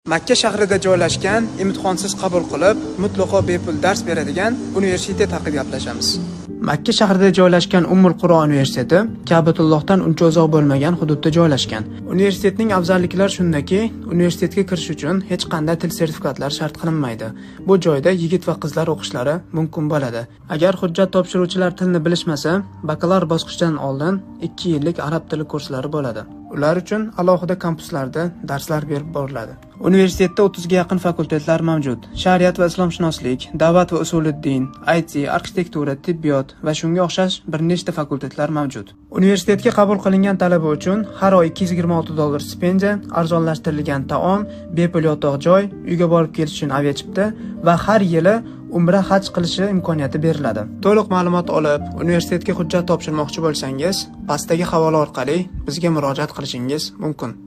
Makka shahrida joylashgan, imtihonsiz qabul qilib, mutlaqo bepul dars beradigan universitet haqida gaplashamiz. Makka shahrida joylashgan Ummul Quro universiteti Ka'batullohdan uncha uzoq bo'lmagan hududda joylashgan. Universitetning afzalliklari shundaki, universitetga kirish uchun hech qanday til sertifikatlari shart qilinmaydi. Bu joyda yigit va qizlar o'qishlari mumkin bo'ladi. Agar hujjat topshiruvchilar tilni bilishmasa, bakalavr bosqichidan oldin 2 yillik arab tili kurslari bo'ladi. Ular uchun alohida kampuslarda darslar berib boriladi. Universitetda 30 ga yaqin fakultetlar mavjud. Shariat va islomshunoslik, da'vat va usuliddin, IT, arxitektura, tibbiyot va shunga o'xshash bir nechta fakultetlar mavjud. Universitetga qabul qilingan talaba uchun har oy $226 stipendiya, arzonlashtirilgan taom, bepul yotoq joy, uyga borib kelish uchun aviachipta va har yili Umra haj qilishi imkoniyati beriladi. To'liq ma'lumot olib, universitetga hujjat topshirmoqchi bo'lsangiz, pastdagi havola orqali bizga murojaat qilishingiz mumkin.